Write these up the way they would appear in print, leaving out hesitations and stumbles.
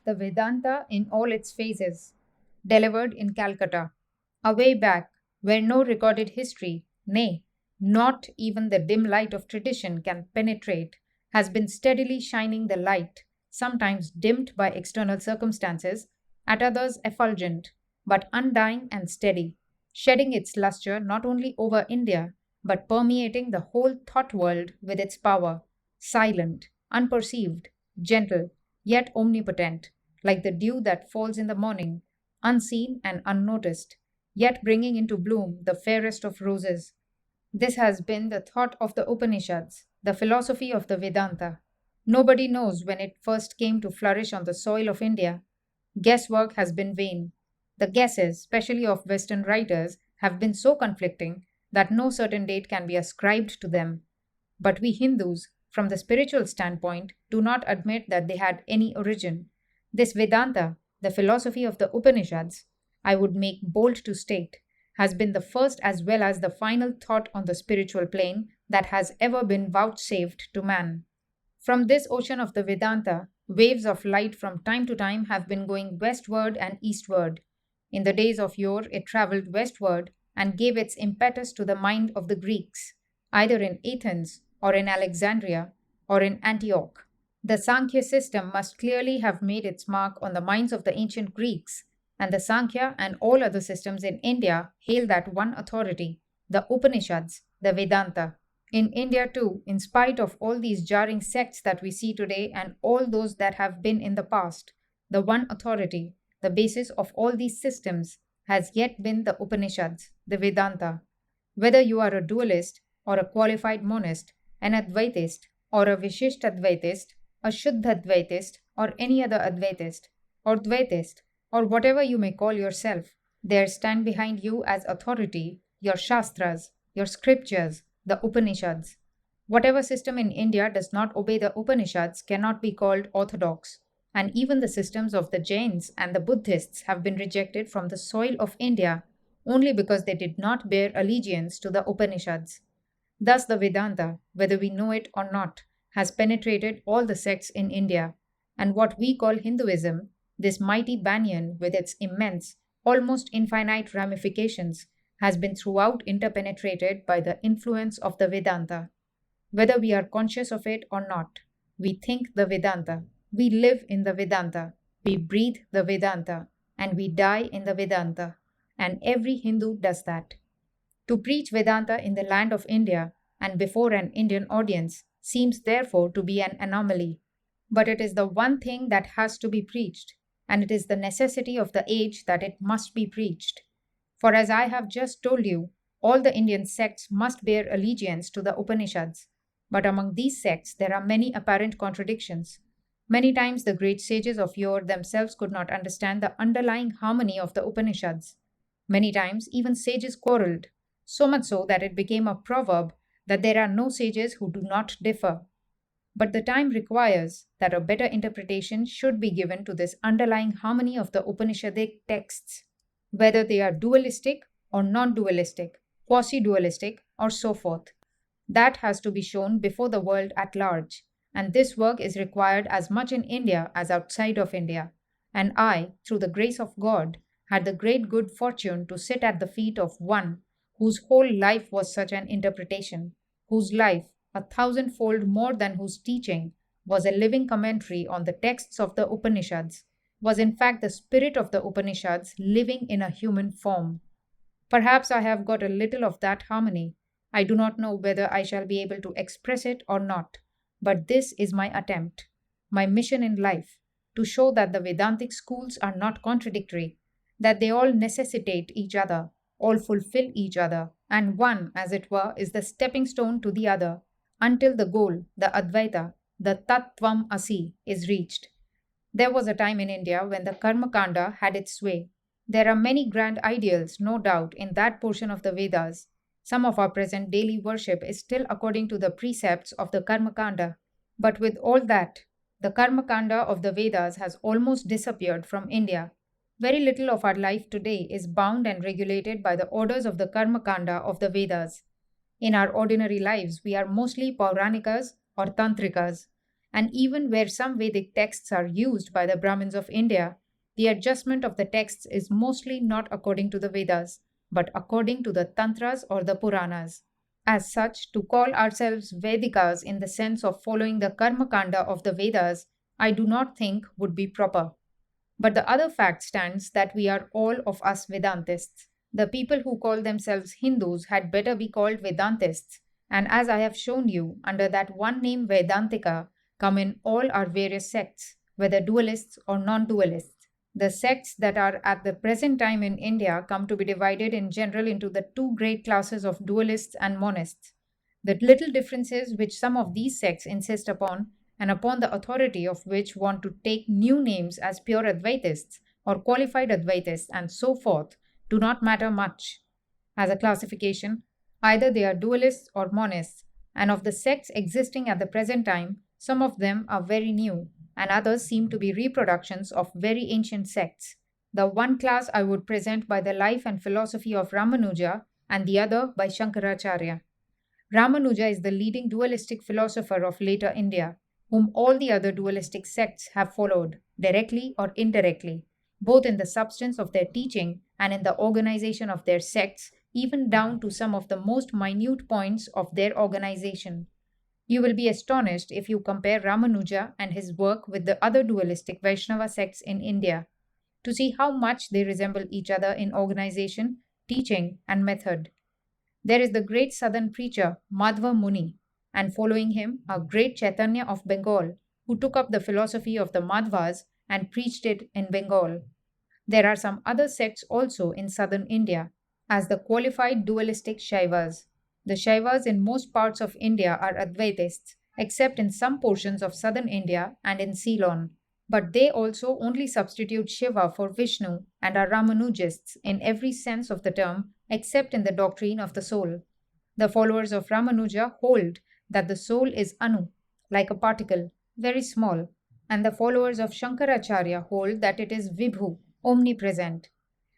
the Vedanta in all its phases, delivered in Calcutta, a way back where no recorded history, nay, not even the dim light of tradition can penetrate, has been steadily shining the light, sometimes dimmed by external circumstances, at others effulgent, but undying and steady, shedding its luster not only over India, but permeating the whole thought world with its power, silent, unperceived, gentle, yet omnipotent, like the dew that falls in the morning, unseen and unnoticed, yet bringing into bloom the fairest of roses. This has been the thought of the Upanishads, the philosophy of the Vedanta. Nobody knows when it first came to flourish on the soil of India. Guesswork has been vain. The guesses, especially of Western writers, have been so conflicting that no certain date can be ascribed to them. But we Hindus, from the spiritual standpoint, do not admit that they had any origin. This Vedanta, the philosophy of the Upanishads, I would make bold to state, has been the first as well as the final thought on the spiritual plane that has ever been vouchsafed to man. From this ocean of the Vedanta, waves of light from time to time have been going westward and eastward. In the days of yore, it travelled westward and gave its impetus to the mind of the Greeks, either in Athens or in Alexandria or in Antioch. The Sankhya system must clearly have made its mark on the minds of the ancient Greeks, and the Sankhya and all other systems in India hail that one authority, the Upanishads, the Vedanta. In India, too, in spite of all these jarring sects that we see today and all those that have been in the past, the one authority, the basis of all these systems, has yet been the Upanishads, the Vedanta. Whether you are a dualist or a qualified monist, an Advaitist or a Vishishtadvaitist, a Shuddhadvaitist or any other Advaitist, or Dvaitist, or whatever you may call yourself, there stand behind you as authority your Shastras, your scriptures, the Upanishads. Whatever system in India does not obey the Upanishads cannot be called orthodox, and even the systems of the Jains and the Buddhists have been rejected from the soil of India only because they did not bear allegiance to the Upanishads. Thus, the Vedanta, whether we know it or not, has penetrated all the sects in India, and what we call Hinduism, this mighty banyan with its immense, almost infinite ramifications, has been throughout interpenetrated by the influence of the Vedanta. Whether we are conscious of it or not, we think the Vedanta, we live in the Vedanta, we breathe the Vedanta, and we die in the Vedanta, and every Hindu does that. To preach Vedanta in the land of India and before an Indian audience seems therefore to be an anomaly. But it is the one thing that has to be preached, and it is the necessity of the age that it must be preached. For as I have just told you, all the Indian sects must bear allegiance to the Upanishads. But among these sects there are many apparent contradictions. Many times the great sages of yore themselves could not understand the underlying harmony of the Upanishads. Many times even sages quarreled, so much so that it became a proverb that there are no sages who do not differ. But the time requires that a better interpretation should be given to this underlying harmony of the Upanishadic texts, whether they are dualistic or non dualistic, quasi dualistic, or so forth. That has to be shown before the world at large, and this work is required as much in India as outside of India. And I, through the grace of God, had the great good fortune to sit at the feet of one whose whole life was such an interpretation, whose life, a thousandfold more than whose teaching, was a living commentary on the texts of the Upanishads, was in fact the spirit of the Upanishads living in a human form. Perhaps I have got a little of that harmony. I do not know whether I shall be able to express it or not, but this is my attempt, my mission in life, to show that the Vedantic schools are not contradictory, that they all necessitate each other, all fulfill each other, and one, as it were, is the stepping stone to the other, until the goal, the Advaita, the Tat Tvam Asi, is reached. There was a time in India when the Karma Kanda had its sway. There are many grand ideals, no doubt, in that portion of the Vedas. Some of our present daily worship is still according to the precepts of the Karma Kanda. But with all that, the Karma Kanda of the Vedas has almost disappeared from India. Very little of our life today is bound and regulated by the orders of the Karma Kanda of the Vedas. In our ordinary lives, we are mostly Pauranikas or Tantrikas. And even where some Vedic texts are used by the Brahmins of India, the adjustment of the texts is mostly not according to the Vedas, but according to the Tantras or the Puranas. As such, to call ourselves Vedikas in the sense of following the Karma Kanda of the Vedas, I do not think would be proper. But the other fact stands that we are all of us Vedantists. The people who call themselves Hindus had better be called Vedantists, and as I have shown you, under that one name Vedantika come in all our various sects, whether dualists or non dualists. The sects that are at the present time in India come to be divided in general into the two great classes of dualists and monists. The little differences which some of these sects insist upon, and upon the authority of which want to take new names as pure Advaitists or qualified Advaitists and so forth, do not matter much. As a classification, either they are dualists or monists, and of the sects existing at the present time, some of them are very new, and others seem to be reproductions of very ancient sects. The one class I would present by the life and philosophy of Ramanuja, and the other by Shankaracharya. Ramanuja is the leading dualistic philosopher of later India, whom all the other dualistic sects have followed, directly or indirectly, both in the substance of their teaching and in the organization of their sects, even down to some of the most minute points of their organization. You will be astonished if you compare Ramanuja and his work with the other dualistic Vaishnava sects in India, to see how much they resemble each other in organization, teaching, and method. There is the great southern preacher Madhva Muni, and following him a great Chaitanya of Bengal, who took up the philosophy of the Madhvas and preached it in Bengal. There are some other sects also in southern India, as the qualified dualistic Shaivas. The Shaivas in most parts of India are Advaitists, except in some portions of southern India and in Ceylon. But they also only substitute Shiva for Vishnu and are Ramanujists in every sense of the term, except in the doctrine of the soul. The followers of Ramanuja hold that the soul is Anu, like a particle, very small, and the followers of Shankaracharya hold that it is Vibhu, omnipresent.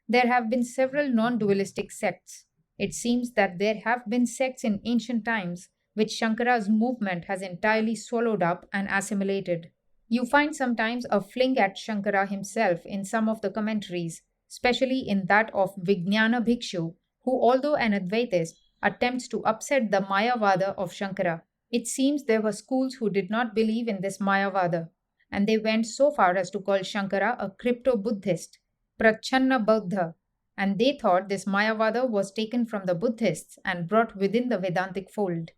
There have been several non dualistic sects. It seems that there have been sects in ancient times which Shankara's movement has entirely swallowed up and assimilated. You find sometimes a fling at Shankara himself in some of the commentaries, especially in that of Vijnana Bhikshu, who, although an Advaitist, attempts to upset the Mayavada of Shankara. It seems there were schools who did not believe in this Mayavada, and they went so far as to call Shankara a crypto-Buddhist, Prachanna Buddha, and they thought this Mayavada was taken from the Buddhists and brought within the Vedantic fold.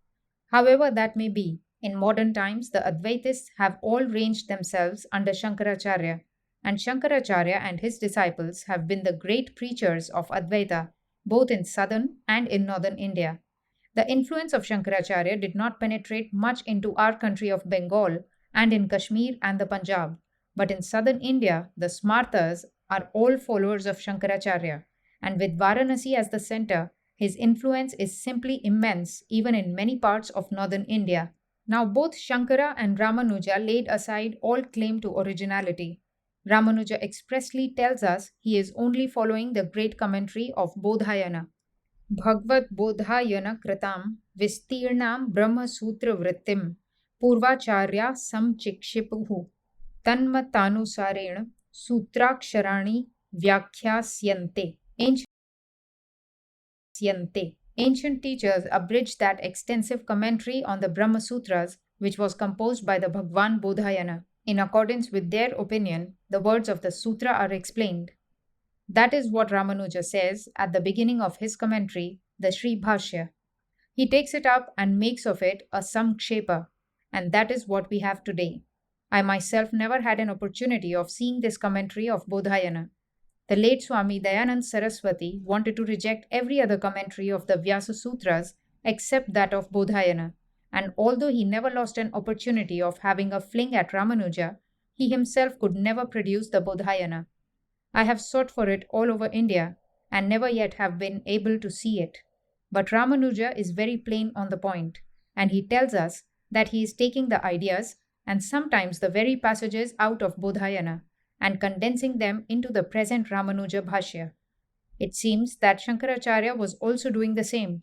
However that may be, in modern times the Advaitists have all ranged themselves under Shankaracharya, and Shankaracharya and his disciples have been the great preachers of Advaita, both in southern and in northern India. The influence of Shankaracharya did not penetrate much into our country of Bengal and in Kashmir and the Punjab, but in southern India, the Smartas are all followers of Shankaracharya, and with Varanasi as the center, his influence is simply immense even in many parts of northern India. Now, both Shankara and Ramanuja laid aside all claim to originality. Ramanuja expressly tells us he is only following the great commentary of Bodhayana. Bhagavad Bodhayana Kritam Vistirnam Brahma Sutra Vrittim Purvacharya Samchikshipuhu Tanmatanusarena Sutraksharani Vyakhyasyante. Ancient teachers abridged that extensive commentary on the Brahma Sutras, which was composed by the Bhagwan Bodhayana. In accordance with their opinion, the words of the sutra are explained. That is what Ramanuja says at the beginning of his commentary, the Sri Bhashya. He takes it up and makes of it a Samkshepa, and that is what we have today. I myself never had an opportunity of seeing this commentary of Bodhayana. The late Swami Dayanand Saraswati wanted to reject every other commentary of the Vyasa Sutras except that of Bodhayana, and although he never lost an opportunity of having a fling at Ramanuja, he himself could never produce the Bodhayana. I have sought for it all over India and never yet have been able to see it. But Ramanuja is very plain on the point, and he tells us that he is taking the ideas and sometimes the very passages out of Bodhayana and condensing them into the present Ramanuja Bhashya. It seems that Shankaracharya was also doing the same.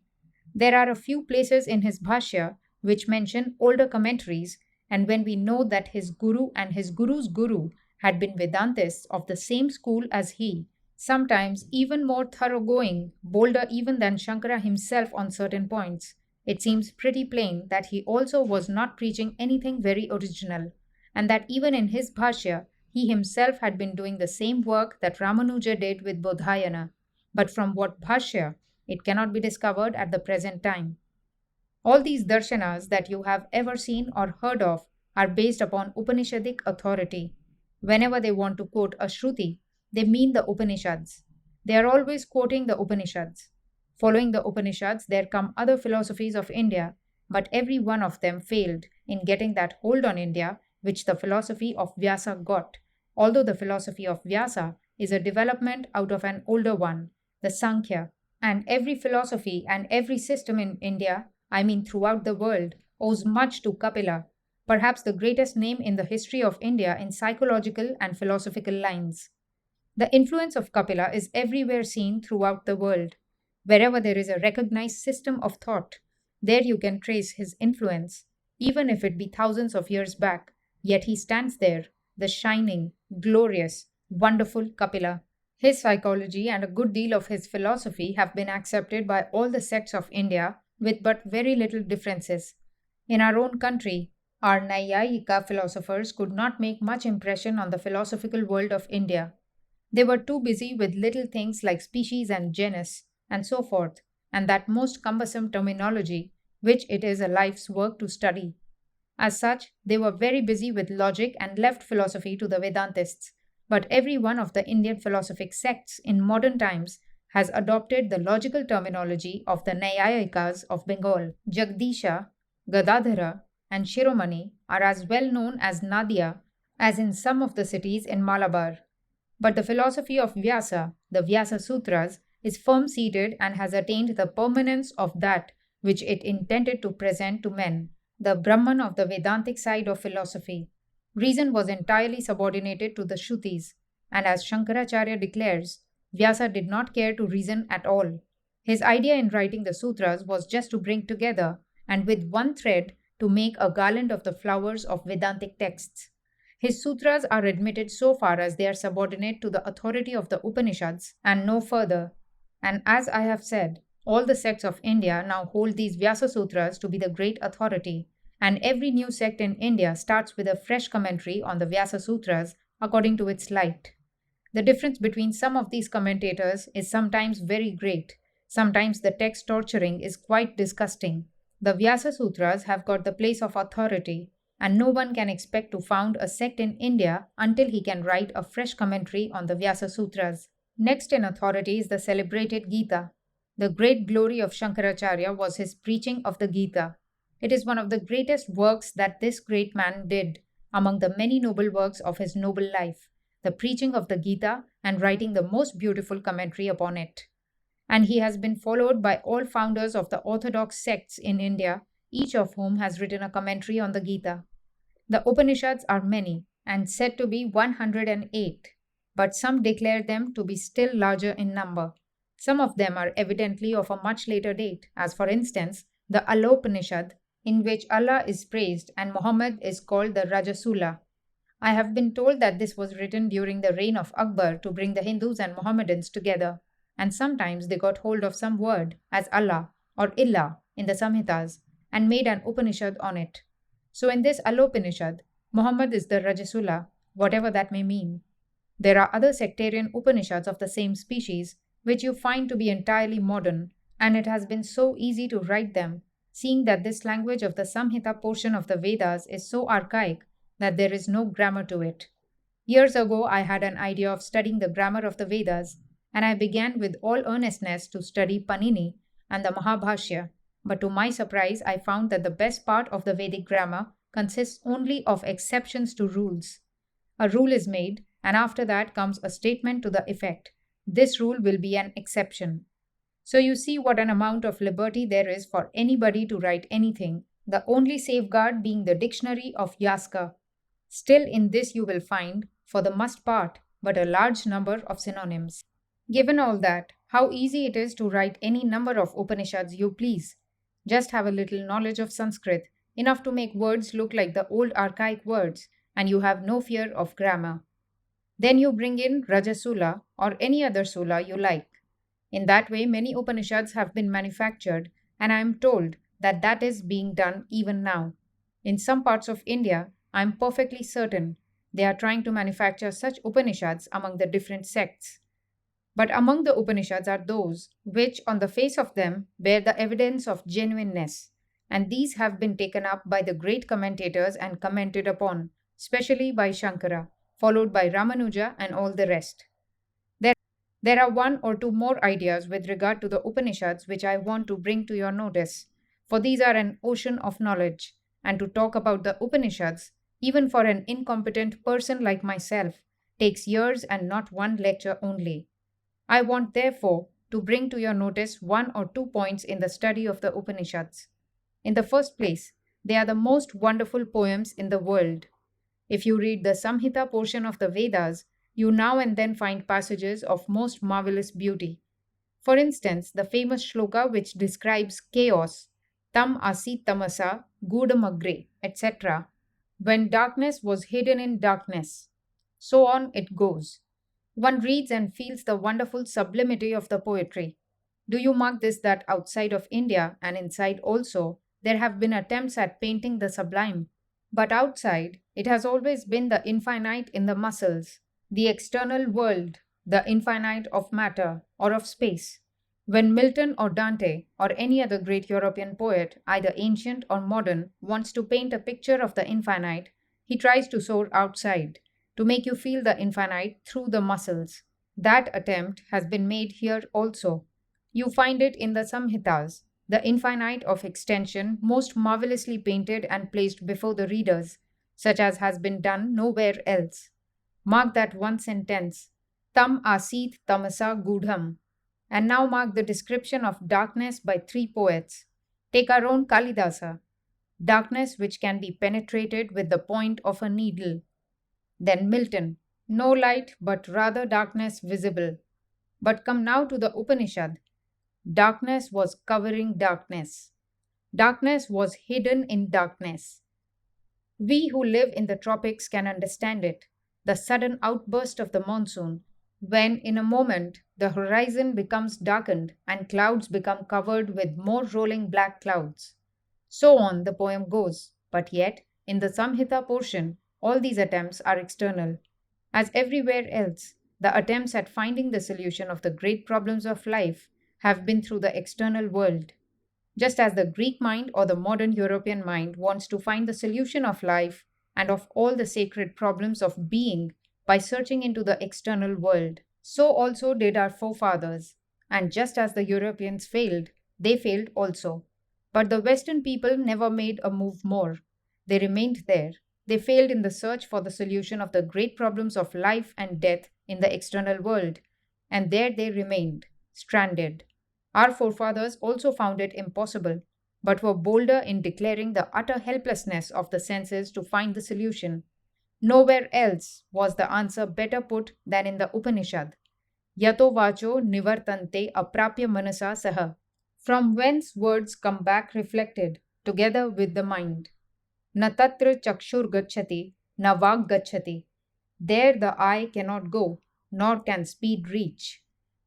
There are a few places in his Bhashya which mention older commentaries, And when we know that his guru and his guru's guru had been Vedantists of the same school as he, sometimes even more thoroughgoing, bolder even than Shankara himself on certain points, it seems pretty plain that he also was not preaching anything very original, and that even in his Bhashya, he himself had been doing the same work that Ramanuja did with Bodhayana, but from what Bhashya, it cannot be discovered at the present time. All these darshanas that you have ever seen or heard of are based upon Upanishadic authority. Whenever they want to quote a Shruti, they mean the Upanishads. They are always quoting the Upanishads. Following the Upanishads, there come other philosophies of India, but every one of them failed in getting that hold on India which the philosophy of Vyasa got, although the philosophy of Vyasa is a development out of an older one, the Sankhya. And every philosophy and every system in India, I mean throughout the world, owes much to Kapila, perhaps the greatest name in the history of India in psychological and philosophical lines. The influence of Kapila is everywhere seen throughout the world. Wherever there is a recognized system of thought, there you can trace his influence, even if it be thousands of years back. Yet he stands there, the shining, glorious, wonderful Kapila. His psychology and a good deal of his philosophy have been accepted by all the sects of India with but very little differences. In our own country, our Naiyayika philosophers could not make much impression on the philosophical world of India. They were too busy with little things like species and genus, and so forth, and that most cumbersome terminology which it is a life's work to study. As such, they were very busy with logic and left philosophy to the Vedantists. But every one of the Indian philosophic sects in modern times has adopted the logical terminology of the Naiyayikas of Bengal. Jagdisha, Gadadhara, and Shiromani are as well known as Nadia as in some of the cities in Malabar. But the philosophy of Vyasa, the Vyasa Sutras, is firm seated and has attained the permanence of that which it intended to present to men, the Brahman of the Vedantic side of philosophy. Reason was entirely subordinated to the Shrutis, and as Shankaracharya declares, Vyasa did not care to reason at all. His idea in writing the sutras was just to bring together, and with one thread, to make a garland of the flowers of Vedantic texts. His sutras are admitted so far as they are subordinate to the authority of the Upanishads and no further. And as I have said, all the sects of India now hold these Vyasa Sutras to be the great authority, and every new sect in India starts with a fresh commentary on the Vyasa Sutras according to its light. The difference between some of these commentators is sometimes very great. Sometimes the text torturing is quite disgusting. The Vyasa Sutras have got the place of authority, and no one can expect to found a sect in India until he can write a fresh commentary on the Vyasa Sutras. Next in authority is the celebrated Gita. The great glory of Shankaracharya was his preaching of the Gita. It is one of the greatest works that this great man did, among the many noble works of his noble life, the preaching of the Gita and writing the most beautiful commentary upon it. And he has been followed by all founders of the orthodox sects in India, each of whom has written a commentary on the Gita. The Upanishads are many, and said to be 108, but some declare them to be still larger in number. Some of them are evidently of a much later date, as for instance, the Alopanishad, in which Allah is praised and Muhammad is called the Rajasula. I have been told that this was written during the reign of Akbar to bring the Hindus and Mohammedans together, and sometimes they got hold of some word as Allah or Illa in the Samhitas and made an Upanishad on it. So in this Alopanishad, Muhammad is the Rajasula, whatever that may mean. There are other sectarian Upanishads of the same species, which you find to be entirely modern, and it has been so easy to write them, seeing that this language of the Samhita portion of the Vedas is so archaic that there is no grammar to it. Years ago, I had an idea of studying the grammar of the Vedas, and I began with all earnestness to study Panini and the Mahabhashya, but to my surprise, I found that the best part of the Vedic grammar consists only of exceptions to rules. A rule is made, and after that comes a statement to the effect, this rule will be an exception. So you see what an amount of liberty there is for anybody to write anything, the only safeguard being the dictionary of Yaska. Still in this you will find, for the must part, but a large number of synonyms. Given all that, how easy it is to write any number of Upanishads you please. Just have a little knowledge of Sanskrit, enough to make words look like the old archaic words, and you have no fear of grammar. Then you bring in Rajasula or any other Sula you like. In that way, many Upanishads have been manufactured, and I am told that that is being done even now. In some parts of India, I am perfectly certain they are trying to manufacture such Upanishads among the different sects. But among the Upanishads are those which, on the face of them, bear the evidence of genuineness, and these have been taken up by the great commentators and commented upon, especially by Shankara, followed by Ramanuja and all the rest. There, there are one or two more ideas with regard to the Upanishads which I want to bring to your notice, for these are an ocean of knowledge, and to talk about the Upanishads, even for an incompetent person like myself, takes years and not one lecture only. I want, therefore, to bring to your notice one or two points in the study of the Upanishads. In the first place, they are the most wonderful poems in the world. If you read the Samhita portion of the Vedas, you now and then find passages of most marvelous beauty. For instance, the famous shloka which describes chaos, tam asit tamasa gudamagre, etc., when darkness was hidden in darkness. So on it goes. One reads and feels the wonderful sublimity of the poetry. Do you mark this that outside of India and inside also, there have been attempts at painting the sublime? But outside, it has always been the infinite in the muscles, the external world, the infinite of matter or of space. When Milton or Dante or any other great European poet, either ancient or modern, wants to paint a picture of the infinite, he tries to soar outside, to make you feel the infinite through the muscles. That attempt has been made here also. You find it in the Samhitas, the infinite of extension most marvelously painted and placed before the readers, such as has been done nowhere else. Mark that one sentence, Tam asit tamasa gudham. And now mark the description of darkness by three poets. Take our own Kalidasa, darkness which can be penetrated with the point of a needle. Then Milton, no light but rather darkness visible. But come now to the Upanishad. Darkness was covering darkness. Darkness was hidden in darkness. We who live in the tropics can understand it. The sudden outburst of the monsoon, when in a moment the horizon becomes darkened and clouds become covered with more rolling black clouds. So on the poem goes, but yet, in the Samhita portion, all these attempts are external. As everywhere else, the attempts at finding the solution of the great problems of life have been through the external world. Just as the Greek mind or the modern European mind wants to find the solution of life and of all the sacred problems of being by searching into the external world, so also did our forefathers. And just as the Europeans failed, they failed also. But the Western people never made a move more. They remained there. They failed in the search for the solution of the great problems of life and death in the external world, and there they remained, stranded. Our forefathers also found it impossible, but were bolder in declaring the utter helplessness of the senses to find the solution. Nowhere else was the answer better put than in the Upanishad. Yato vacho nivartante aprapya manasa saha, from whence words come back reflected, together with the mind. Na tatra chakshur gacchati, na vag gacchati. There the eye cannot go, nor can speed reach.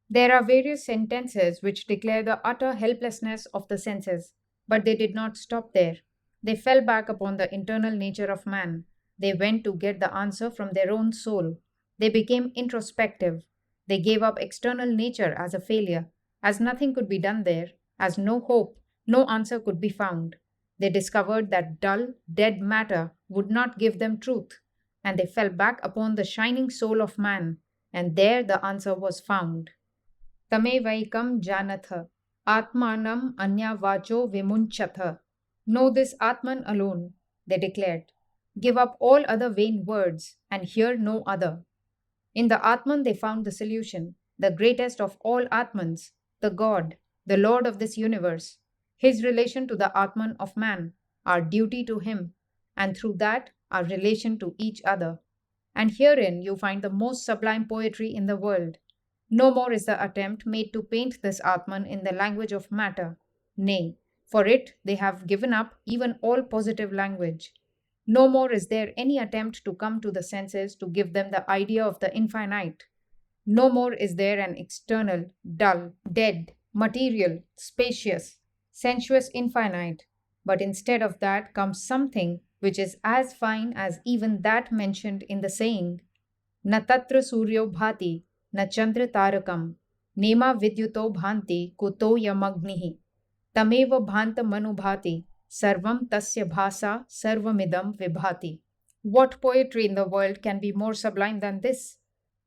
There are various sentences which declare the utter helplessness of the senses, but they did not stop there. They fell back upon the internal nature of man. They went to get the answer from their own soul. They became introspective. They gave up external nature as a failure, as nothing could be done there, as no hope, no answer could be found. They discovered that dull, dead matter would not give them truth, and they fell back upon the shining soul of man, and there the answer was found. Tame vaikam janatha, atmanam anya vacho vimunchatha. Know this Atman alone, they declared. Give up all other vain words, and hear no other. In the Atman they found the solution, the greatest of all Atmans, the God, the Lord of this universe, His relation to the Atman of man, our duty to Him, and through that our relation to each other. And herein you find the most sublime poetry in the world. No more is the attempt made to paint this Atman in the language of matter. Nay, For it, they have given up even all positive language. No more is there any attempt to come to the senses to give them the idea of the infinite. No more is there an external, dull, dead, material, spacious, sensuous infinite, but instead of that comes something which is as fine as even that mentioned in the saying, "Na tatra suryo bhati, na chandra tarakam, nema vidyuto bhanti kuto yamagnihi, tameva bhanta manubhati, sarvam tasya bhasa sarvamidam vibhati." What poetry in the world can be more sublime than this?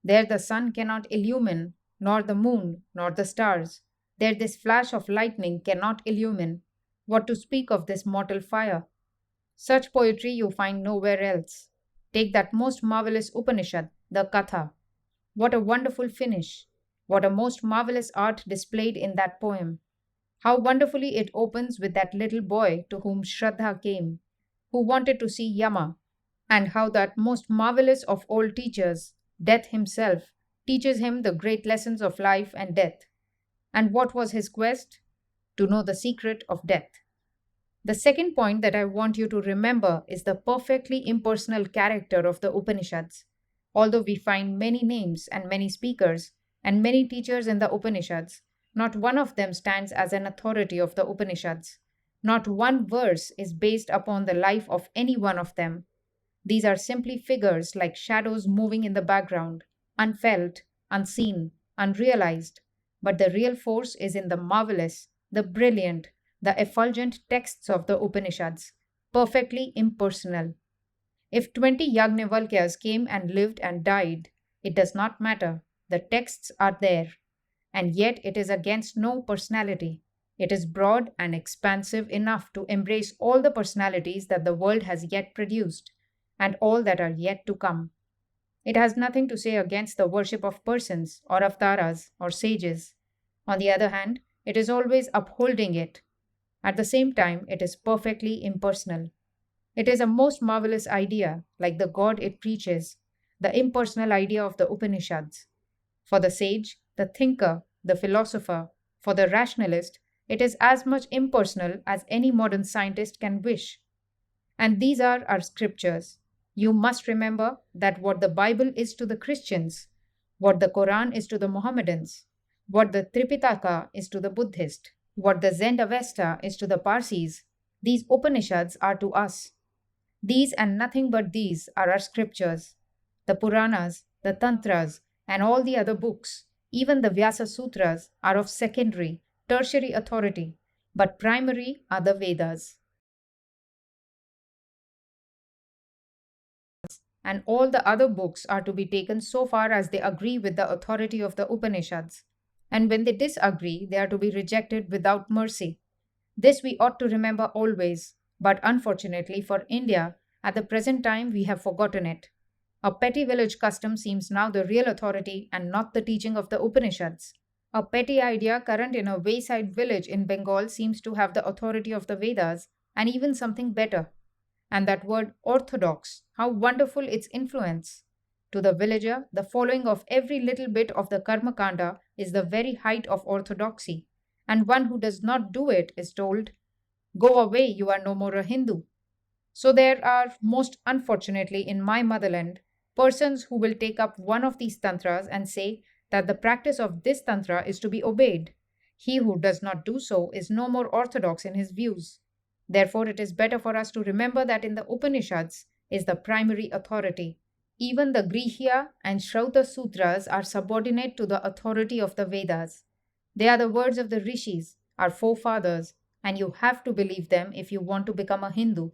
There the sun cannot illumine, nor the moon, nor the stars. There this flash of lightning cannot illumine. What to speak of this mortal fire? Such poetry you find nowhere else. Take that most marvelous Upanishad, the Katha. What a wonderful finish! What a most marvelous art displayed in that poem! How wonderfully it opens with that little boy to whom Shraddha came, who wanted to see Yama, and how that most marvelous of all teachers, Death himself, teaches him the great lessons of life and death. And what was his quest? To know the secret of death. The second point that I want you to remember is the perfectly impersonal character of the Upanishads. Although we find many names and many speakers and many teachers in the Upanishads, not one of them stands as an authority of the Upanishads. Not one verse is based upon the life of any one of them. These are simply figures like shadows moving in the background, unfelt, unseen, unrealized. But the real force is in the marvelous, the brilliant, the effulgent texts of the Upanishads, perfectly impersonal. If 20 Yajnavalkyas came and lived and died, it does not matter. The texts are there. And yet it is against no personality. It is broad and expansive enough to embrace all the personalities that the world has yet produced and all that are yet to come. It has nothing to say against the worship of persons or avtaras or sages. On the other hand, it is always upholding it. At the same time, it is perfectly impersonal. It is a most marvelous idea, like the God it preaches, the impersonal idea of the Upanishads. For the sage, the thinker, the philosopher, for the rationalist, it is as much impersonal as any modern scientist can wish. And these are our scriptures. You must remember that what the Bible is to the Christians, what the Quran is to the Mohammedans, what the Tripitaka is to the Buddhist, what the Zend-Avesta is to the Parsis, these Upanishads are to us. These and nothing but these are our scriptures. The Puranas, the Tantras, and all the other books, even the Vyasa Sutras, are of secondary, tertiary authority, but primary are the Vedas. And all the other books are to be taken so far as they agree with the authority of the Upanishads. And when they disagree, they are to be rejected without mercy. This we ought to remember always, but unfortunately for India, at the present time we have forgotten it. A petty village custom seems now the real authority and not the teaching of the Upanishads. A petty idea current in a wayside village in Bengal seems to have the authority of the Vedas and even something better. And that word orthodox, how wonderful its influence! To the villager, the following of every little bit of the Karma Kanda is the very height of orthodoxy, and one who does not do it is told, "Go away, you are no more a Hindu." So there are, most unfortunately in my motherland, persons who will take up one of these tantras and say that the practice of this tantra is to be obeyed. He who does not do so is no more orthodox in his views. Therefore, it is better for us to remember that in the Upanishads is the primary authority. Even the Grihya and Shrauta Sutras are subordinate to the authority of the Vedas. They are the words of the rishis, our forefathers, and you have to believe them if you want to become a Hindu.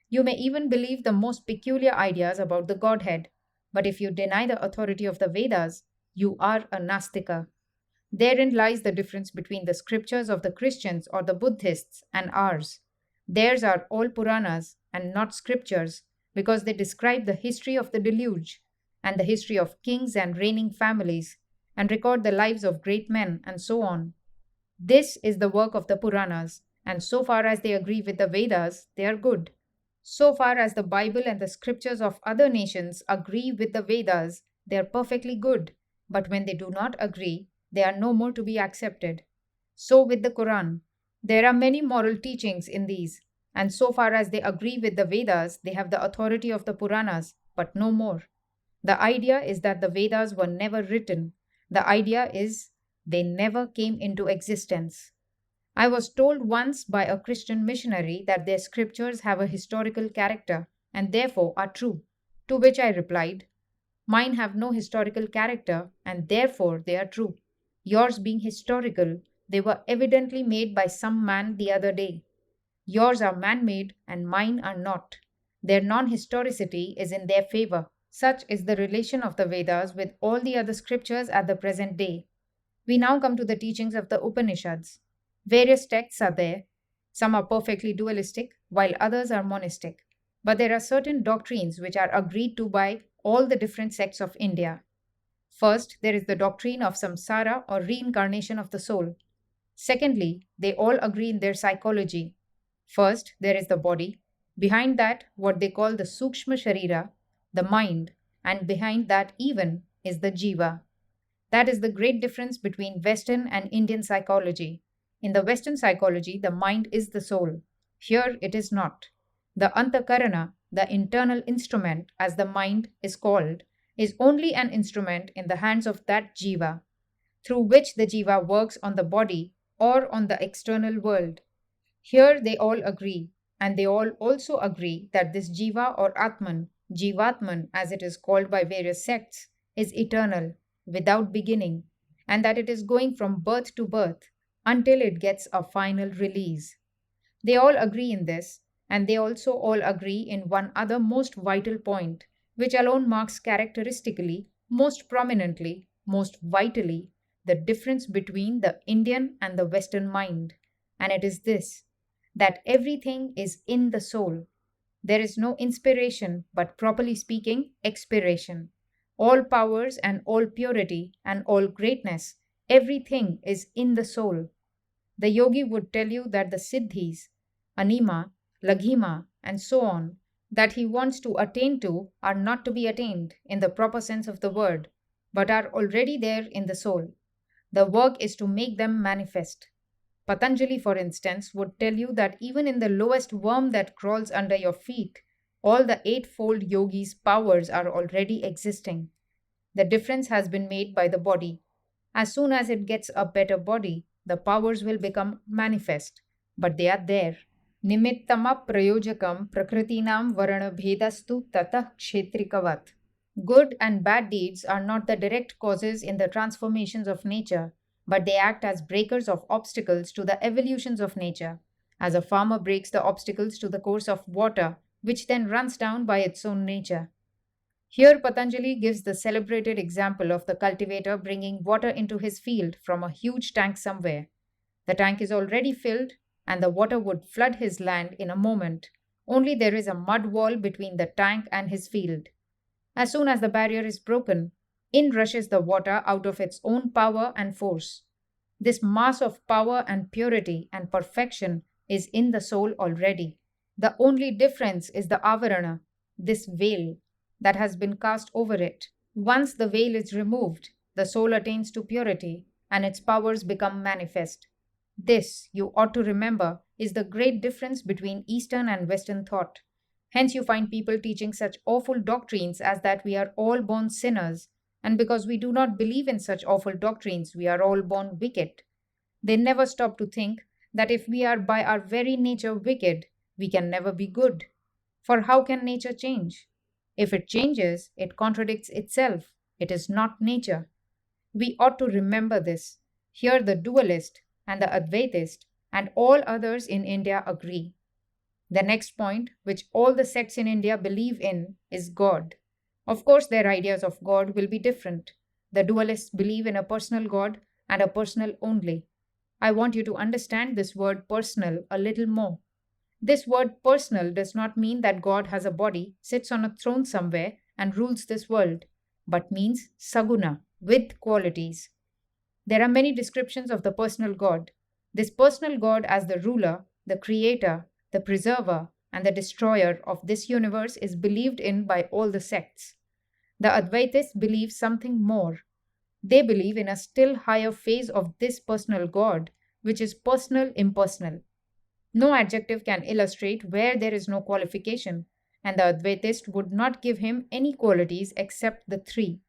You may even believe the most peculiar ideas about the Godhead, but if you deny the authority of the Vedas, you are a Nastika. Therein lies the difference between the scriptures of the Christians or the Buddhists and ours. Theirs are all Puranas and not scriptures because they describe the history of the deluge and the history of kings and reigning families and record the lives of great men and so on. This is the work of the Puranas, and so far as they agree with the Vedas, they are good. So far as the Bible and the scriptures of other nations agree with the Vedas, they are perfectly good, but when they do not agree, they are no more to be accepted. So with the Quran. There are many moral teachings in these, and so far as they agree with the Vedas, they have the authority of the Puranas, but no more. The idea is that the Vedas were never written. The idea is they never came into existence. I was told once by a Christian missionary that their scriptures have a historical character and therefore are true. To which I replied, mine have no historical character and therefore they are true. Yours being historical, they were evidently made by some man the other day. Yours are man made and mine are not. Their non historicity is in their favor. Such is the relation of the Vedas with all the other scriptures at the present day. We now come to the teachings of the Upanishads. Various texts are there. Some are perfectly dualistic, while others are monistic. But there are certain doctrines which are agreed to by all the different sects of India. First, there is the doctrine of samsara or reincarnation of the soul. Secondly, they all agree in their psychology. First, there is the body. Behind that, what they call the Sukshma Sharira, the mind, and behind that, even, is the Jiva. That is the great difference between Western and Indian psychology. In the Western psychology, the mind is the soul. Here it is not. The Antakarana, the internal instrument, as the mind is called, is only an instrument in the hands of that Jiva, through which the Jiva works on the body or on the external world. Here they all agree, and they all also agree that this Jiva or Atman, Jivatman as it is called by various sects, is eternal, without beginning, and that it is going from birth to birth until it gets a final release. They all agree in this, and they also all agree in one other most vital point, which alone marks characteristically, most prominently, most vitally, the difference between the Indian and the Western mind. And it is this, that everything is in the soul. There is no inspiration, but properly speaking, expiration. All powers and all purity and all greatness, everything is in the soul. The yogi would tell you that the siddhis, anima, laghima, and so on, that he wants to attain to are not to be attained in the proper sense of the word, but are already there in the soul. The work is to make them manifest. Patanjali, for instance, would tell you that even in the lowest worm that crawls under your feet, all the eightfold yogi's powers are already existing. The difference has been made by the body. As soon as it gets a better body, the powers will become manifest, but they are there. Nimittama prayojakam prakritinam varana bhedastu tatah kshetrikavat. Good and bad deeds are not the direct causes in the transformations of nature, but they act as breakers of obstacles to the evolutions of nature, as a farmer breaks the obstacles to the course of water, which then runs down by its own nature. Here, Patanjali gives the celebrated example of the cultivator bringing water into his field from a huge tank somewhere. The tank is already filled, and the water would flood his land in a moment, only there is a mud wall between the tank and his field. As soon as the barrier is broken, in rushes the water out of its own power and force. This mass of power and purity and perfection is in the soul already. The only difference is the avarana, this veil, that has been cast over it. Once the veil is removed, the soul attains to purity and its powers become manifest. This, you ought to remember, is the great difference between Eastern and Western thought. Hence, you find people teaching such awful doctrines as that we are all born sinners, and because we do not believe in such awful doctrines, we are all born wicked. They never stop to think that if we are by our very nature wicked, we can never be good. For how can nature change? If it changes, it contradicts itself. It is not nature. We ought to remember this. Here, the dualist and the Advaitist and all others in India agree. The next point, which all the sects in India believe in, is God. Of course, their ideas of God will be different. The dualists believe in a personal God and a personal only. I want you to understand this word personal a little more. This word personal does not mean that God has a body, sits on a throne somewhere, and rules this world, but means saguna, with qualities. There are many descriptions of the personal God. This personal God as the ruler, the creator, the preserver, and the destroyer of this universe is believed in by all the sects. The Advaitists believe something more. They believe in a still higher phase of this personal God, which is personal impersonal. No adjective can illustrate where there is no qualification, and the Advaitist would not give him any qualities except the three: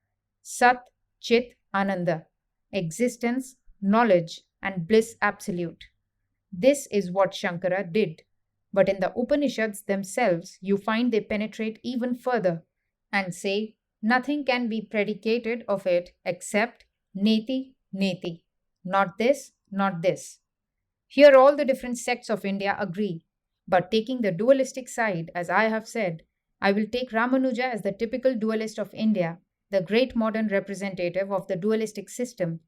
Sat, Chit, Ananda, existence, knowledge, and bliss absolute. This is what Shankara did. But in the Upanishads themselves, you find they penetrate even further and say nothing can be predicated of it except neti, neti. Not this, not this. Here, all the different sects of India agree. But taking the dualistic side, as I have said, I will take Ramanuja as the typical dualist of India, the great modern representative of the dualistic system.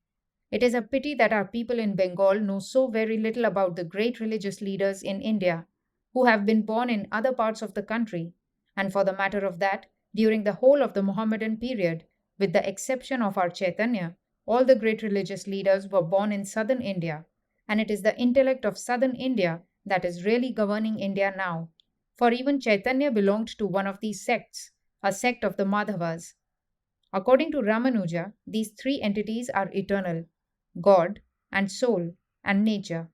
It is a pity that our people in Bengal know so very little about the great religious leaders in India who have been born in other parts of the country, and for the matter of that, during the whole of the Mohammedan period, with the exception of our Chaitanya, all the great religious leaders were born in southern India, and it is the intellect of southern India that is really governing India now. For even Chaitanya belonged to one of these sects, a sect of the Madhavas. According to Ramanuja, these three entities are eternal: God and soul and nature.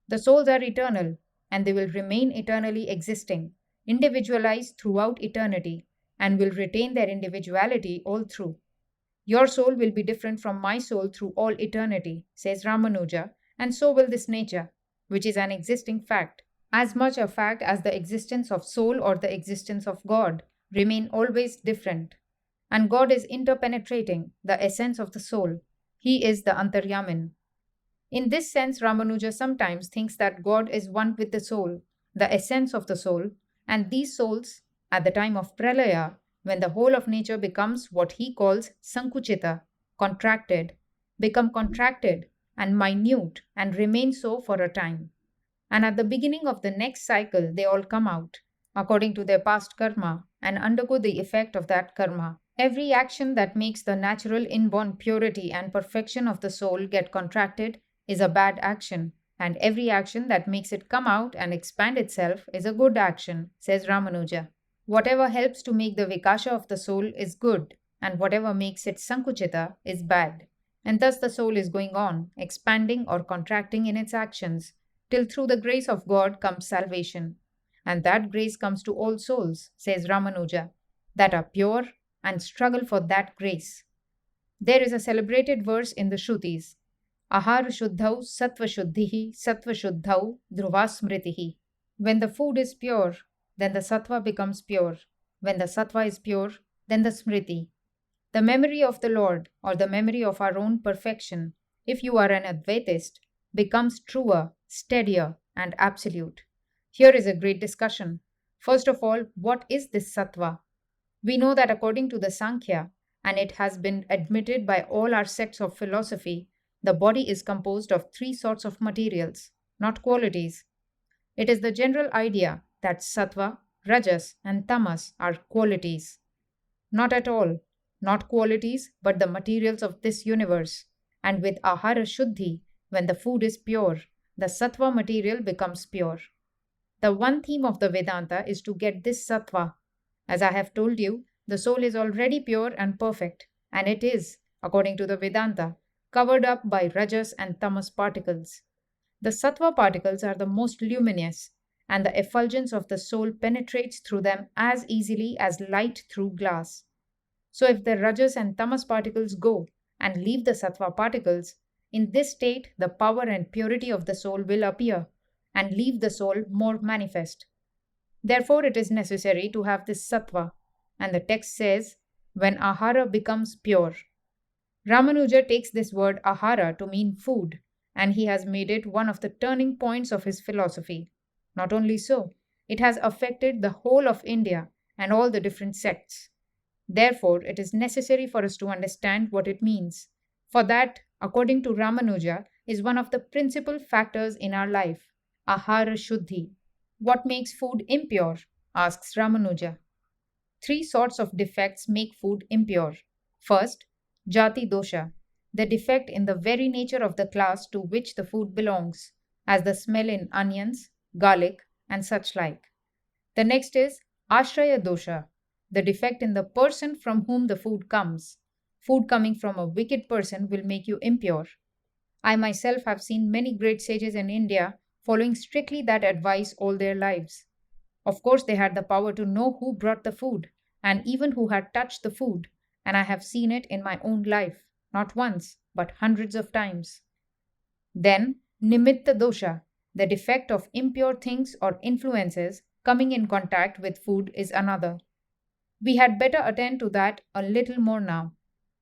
The souls are eternal, and they will remain eternally existing, individualized throughout eternity, and will retain their individuality all through. Your soul will be different from my soul through all eternity, says Ramanuja, and so will this nature, which is an existing fact, as much a fact as the existence of soul or the existence of God, remain always different. And God is interpenetrating, the essence of the soul. He is the Antaryamin. In this sense, Ramanuja sometimes thinks that God is one with the soul, the essence of the soul, and these souls, at the time of Pralaya, when the whole of nature becomes what he calls Sankuchita, contracted, become contracted and minute and remain so for a time. And at the beginning of the next cycle, they all come out, according to their past karma, and undergo the effect of that karma. Every action that makes the natural inborn purity and perfection of the soul get contracted is a bad action, and every action that makes it come out and expand itself is a good action, says Ramanuja. Whatever helps to make the vikasha of the soul is good, and whatever makes it sankuchita is bad. And thus the soul is going on, expanding or contracting in its actions, till through the grace of God comes salvation. And that grace comes to all souls, says Ramanuja, that are pure and struggle for that grace. There is a celebrated verse in the Shrutis: Ahar Shuddhau Sattva Shuddhihi Sattva Shuddhau Dhruvasmritihi. When the food is pure, then the sattva becomes pure. When the sattva is pure, then the smriti. The memory of the Lord, or the memory of our own perfection, if you are an Advaitist, becomes truer, steadier, and absolute. Here is a great discussion. First of all, what is this sattva? We know that according to the Sankhya, and it has been admitted by all our sects of philosophy, the body is composed of three sorts of materials, not qualities. It is the general idea that sattva, rajas, and tamas are qualities. Not at all, not qualities, but the materials of this universe. And with ahara shuddhi, when the food is pure, the sattva material becomes pure. The one theme of the Vedanta is to get this sattva. As I have told you, the soul is already pure and perfect, and it is, according to the Vedanta, covered up by rajas and tamas particles. The sattva particles are the most luminous, and the effulgence of the soul penetrates through them as easily as light through glass. So if the rajas and tamas particles go and leave the sattva particles, in this state the power and purity of the soul will appear and leave the soul more manifest. Therefore it is necessary to have this sattva, and the text says, when ahara becomes pure. Ramanuja takes this word ahara to mean food, and he has made it one of the turning points of his philosophy. Not only so, it has affected the whole of India and all the different sects. Therefore, it is necessary for us to understand what it means. For that, according to Ramanuja, is one of the principal factors in our life, ahara shuddhi. What makes food impure? Asks Ramanuja. Three sorts of defects make food impure. First, jati dosha, the defect in the very nature of the class to which the food belongs, as the smell in onions, garlic, and such like. The next is ashraya dosha, the defect in the person from whom the food comes. Food coming from a wicked person will make you impure. I myself have seen many great sages in India following strictly that advice all their lives. Of course, they had the power to know who brought the food and even who had touched the food, and I have seen it in my own life, not once, but hundreds of times. Then, nimitta dosha, the defect of impure things or influences coming in contact with food, is another. We had better attend to that a little more now.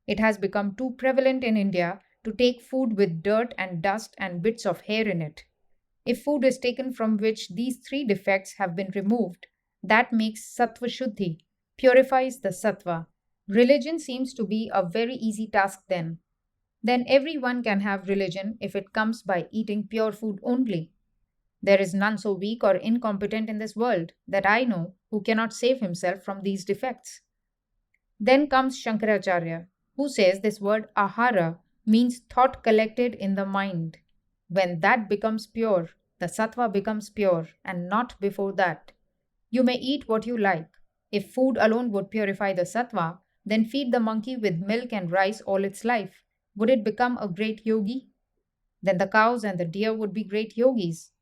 It has become too prevalent in India to take food with dirt and dust and bits of hair in it. If food is taken from which these three defects have been removed, that makes sattva shuddhi, purifies the sattva. Religion seems to be a very easy task then. Then everyone can have religion if it comes by eating pure food only. There is none so weak or incompetent in this world that I know who cannot save himself from these defects. Then comes Shankaracharya, who says this word ahara means thought collected in the mind. When that becomes pure, the sattva becomes pure, and not before that. You may eat what you like. If food alone would purify the sattva, then feed the monkey with milk and rice all its life. Would it become a great yogi? Then the cows and the deer would be great yogis.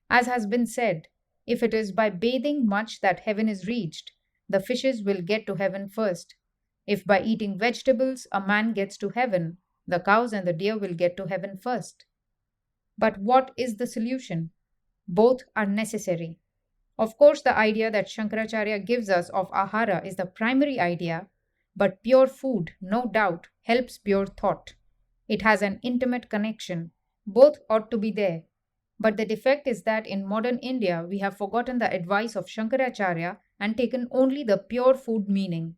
As has been said, if it is by bathing much that heaven is reached, the fishes will get to heaven first. If by eating vegetables a man gets to heaven, the cows and the deer will get to heaven first. But what is the solution? Both are necessary. Of course, the idea that Shankaracharya gives us of ahara is the primary idea, but pure food, no doubt, helps pure thought. It has an intimate connection. Both ought to be there. But the defect is that in modern India we have forgotten the advice of Shankaracharya and taken only the pure food meaning.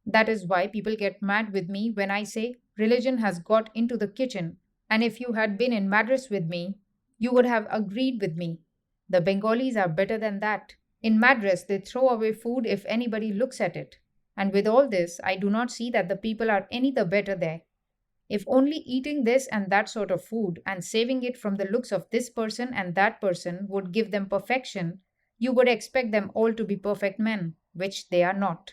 That is why people get mad with me when I say religion has got into the kitchen, and if you had been in Madras with me, you would have agreed with me. The Bengalis are better than that. In Madras, they throw away food if anybody looks at it. And with all this, I do not see that the people are any the better there. If only eating this and that sort of food and saving it from the looks of this person and that person would give them perfection, you would expect them all to be perfect men, which they are not.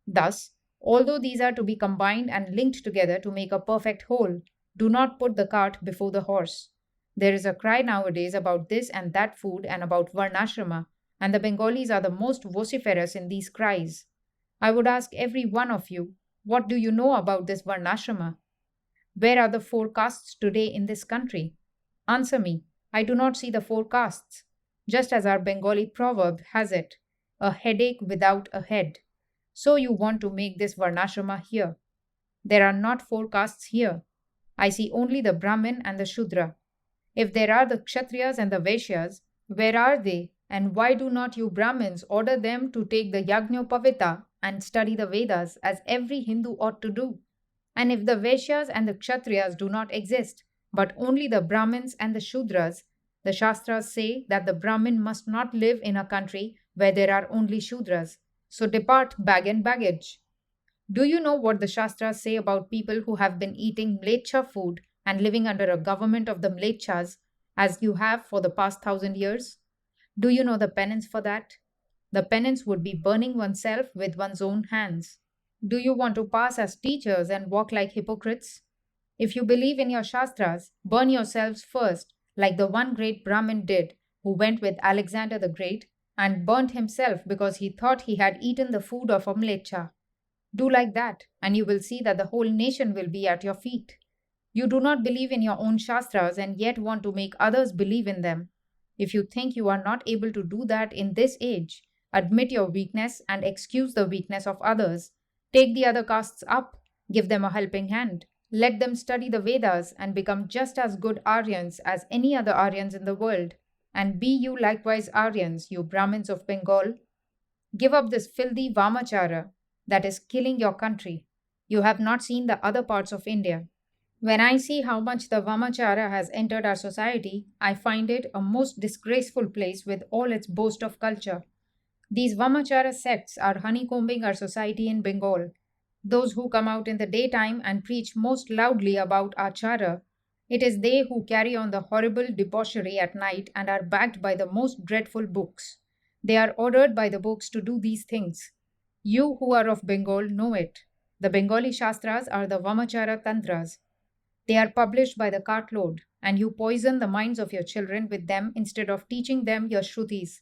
Thus, although these are to be combined and linked together to make a perfect whole, do not put the cart before the horse. There is a cry nowadays about this and that food and about Varnashrama, and the Bengalis are the most vociferous in these cries. I would ask every one of you, what do you know about this Varnashrama? Where are the four castes today in this country? Answer me. I do not see the four castes. Just as our Bengali proverb has it, a headache without a head. So you want to make this Varnashrama here. There are not four castes here. I see only the Brahmin and the Shudra. If there are the Kshatriyas and the Vaishyas, where are they, and why do not you Brahmins order them to take the Yajñopavita and study the Vedas as every Hindu ought to do? And if the Vaishyas and the Kshatriyas do not exist, but only the Brahmins and the Shudras, the Shastras say that the Brahmin must not live in a country where there are only Shudras. So depart, bag and baggage. Do you know what the Shastras say about people who have been eating mlecha food and living under a government of the mlechas, as you have for the past 1,000 years? Do you know the penance for that? The penance would be burning oneself with one's own hands. Do you want to pass as teachers and walk like hypocrites? If you believe in your Shastras, burn yourselves first, like the one great Brahmin did, who went with Alexander the Great and burnt himself because he thought he had eaten the food of a mlecha. Do like that, and you will see that the whole nation will be at your feet. You do not believe in your own Shastras and yet want to make others believe in them. If you think you are not able to do that in this age, admit your weakness and excuse the weakness of others. Take the other castes up, give them a helping hand. Let them study the Vedas and become just as good Aryans as any other Aryans in the world. And be you likewise Aryans, you Brahmins of Bengal. Give up this filthy Vamachara that is killing your country. You have not seen the other parts of India. When I see how much the Vamachara has entered our society, I find it a most disgraceful place with all its boast of culture. These Vamachara sects are honeycombing our society in Bengal. Those who come out in the daytime and preach most loudly about Achara, it is they who carry on the horrible debauchery at night and are backed by the most dreadful books. They are ordered by the books to do these things. You who are of Bengal know it. The Bengali Shastras are the Vamachara Tantras. They are published by the cartload, and you poison the minds of your children with them instead of teaching them your Shrutis.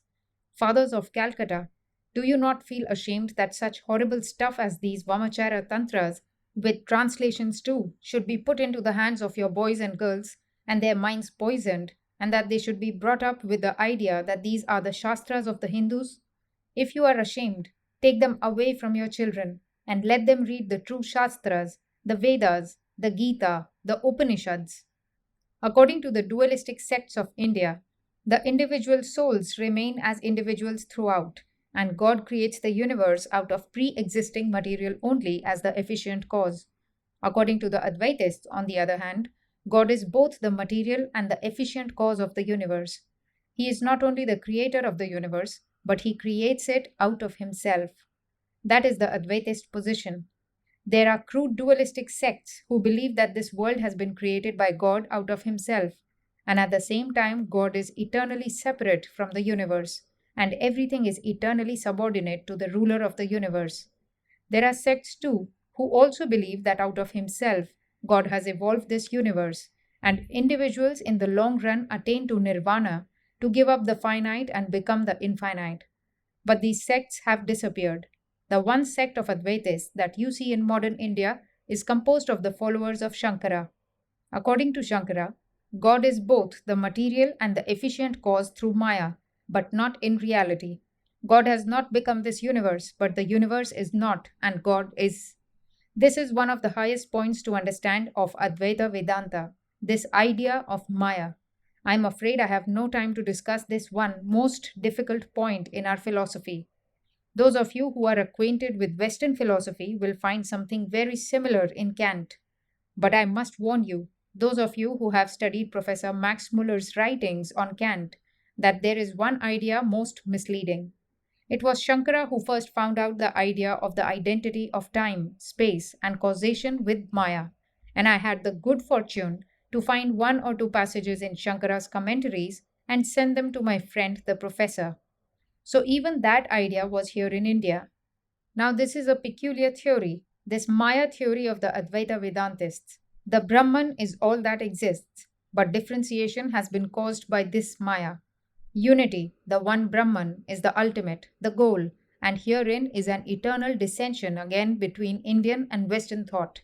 Fathers of Calcutta, do you not feel ashamed that such horrible stuff as these Vamachara Tantras, with translations too, should be put into the hands of your boys and girls and their minds poisoned, and that they should be brought up with the idea that these are the Shastras of the Hindus? If you are ashamed, take them away from your children and let them read the true Shastras, the Vedas, the Gita, the Upanishads. According to the dualistic sects of India, the individual souls remain as individuals throughout, and God creates the universe out of pre existing material only as the efficient cause. According to the Advaitists, on the other hand, God is both the material and the efficient cause of the universe. He is not only the creator of the universe, but he creates it out of himself. That is the Advaitist position. There are crude dualistic sects who believe that this world has been created by God out of himself, and at the same time, God is eternally separate from the universe, and everything is eternally subordinate to the ruler of the universe. There are sects too who also believe that out of himself, God has evolved this universe, and individuals in the long run attain to nirvana to give up the finite and become the infinite. But these sects have disappeared. The one sect of Advaitists that you see in modern India is composed of the followers of Shankara. According to Shankara, God is both the material and the efficient cause through Maya, but not in reality. God has not become this universe, but the universe is not, and God is. This is one of the highest points to understand of Advaita Vedanta, this idea of Maya. I am afraid I have no time to discuss this one most difficult point in our philosophy. Those of you who are acquainted with Western philosophy will find something very similar in Kant. But I must warn you, those of you who have studied Professor Max Muller's writings on Kant, that there is one idea most misleading. It was Shankara who first found out the idea of the identity of time, space, and causation with Maya, and I had the good fortune to find one or two passages in Shankara's commentaries and send them to my friend the professor. So even that idea was here in India. Now, this is a peculiar theory, this Maya theory of the Advaita Vedantists. The Brahman is all that exists, but differentiation has been caused by this Maya. Unity, the one Brahman, is the ultimate, the goal, and herein is an eternal dissension again between Indian and Western thought.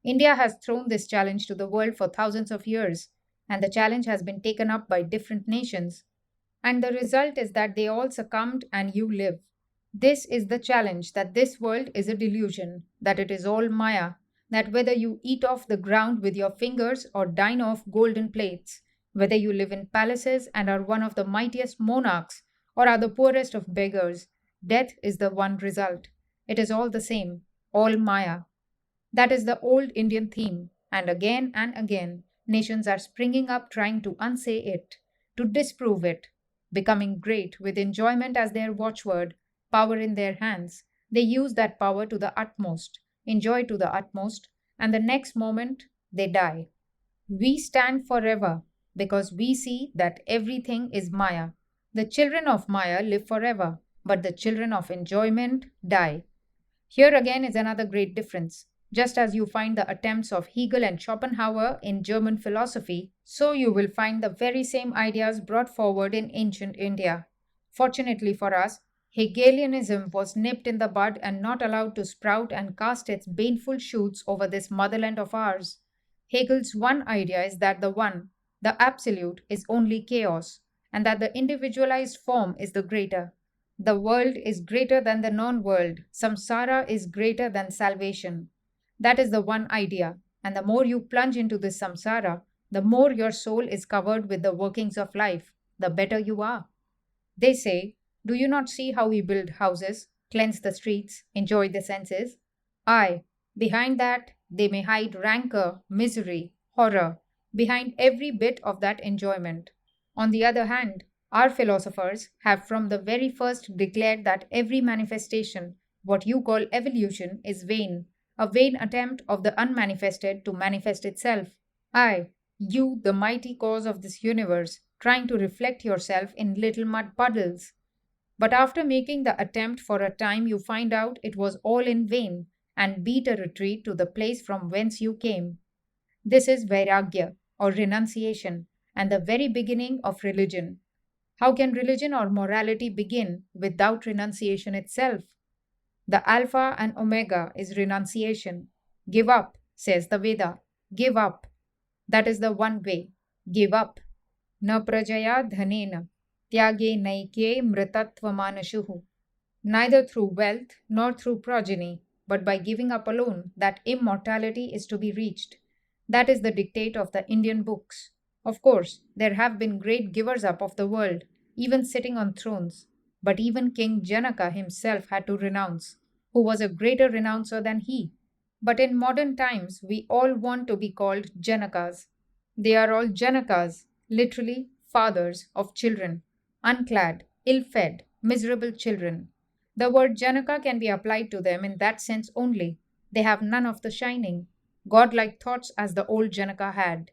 India has thrown this challenge to the world for thousands of years, and the challenge has been taken up by different nations. And the result is that they all succumbed and you live. This is the challenge, that this world is a delusion, that it is all Maya, that whether you eat off the ground with your fingers or dine off golden plates, whether you live in palaces and are one of the mightiest monarchs or are the poorest of beggars, death is the one result. It is all the same, all Maya. That is the old Indian theme, and again, nations are springing up trying to unsay it, to disprove it, becoming great with enjoyment as their watchword, power in their hands. They use that power to the utmost, enjoy to the utmost, and the next moment they die. We stand forever because we see that everything is Maya. The children of Maya live forever, but the children of enjoyment die. Here again is another great difference. Just as you find the attempts of Hegel and Schopenhauer in German philosophy, so you will find the very same ideas brought forward in ancient India. Fortunately for us, Hegelianism was nipped in the bud and not allowed to sprout and cast its baneful shoots over this motherland of ours. Hegel's one idea is that the one, the absolute, is only chaos, and that the individualized form is the greater. The world is greater than the non world, samsara is greater than salvation. That is the one idea, and the more you plunge into this samsara, the more your soul is covered with the workings of life, the better you are. They say, do you not see how we build houses, cleanse the streets, enjoy the senses? Aye, behind that they may hide rancor, misery, horror, behind every bit of that enjoyment. On the other hand, our philosophers have from the very first declared that every manifestation, what you call evolution, is vain, a vain attempt of the unmanifested to manifest itself. I, you, the mighty cause of this universe, trying to reflect yourself in little mud puddles. But after making the attempt for a time, you find out it was all in vain and beat a retreat to the place from whence you came. This is Vairagya or renunciation and the very beginning of religion. How can religion or morality begin without renunciation itself? The Alpha and Omega is renunciation. Give up, says the Veda. Give up. That is the one way. Give up. Na prajaya dhanena. Tyage naikye mritatvamanashuhu. Neither through wealth nor through progeny, but by giving up alone, that immortality is to be reached. That is the dictate of the Indian books. Of course, there have been great givers up of the world, even sitting on thrones. But even King Janaka himself had to renounce. Who was a greater renouncer than he? But in modern times, we all want to be called Janakas. They are all Janakas, literally fathers of children, unclad, ill fed, miserable children. The word Janaka can be applied to them in that sense only. They have none of the shining, godlike thoughts as the old Janaka had.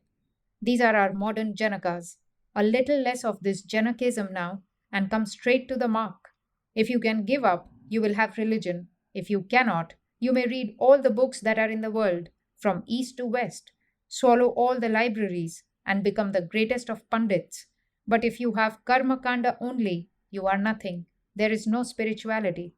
These are our modern Janakas. A little less of this Janakism now and come straight to the mark. If you can give up, you will have religion. If you cannot, you may read all the books that are in the world, from east to west, swallow all the libraries, and become the greatest of pundits. But if you have karma kanda only, you are nothing. There is no spirituality.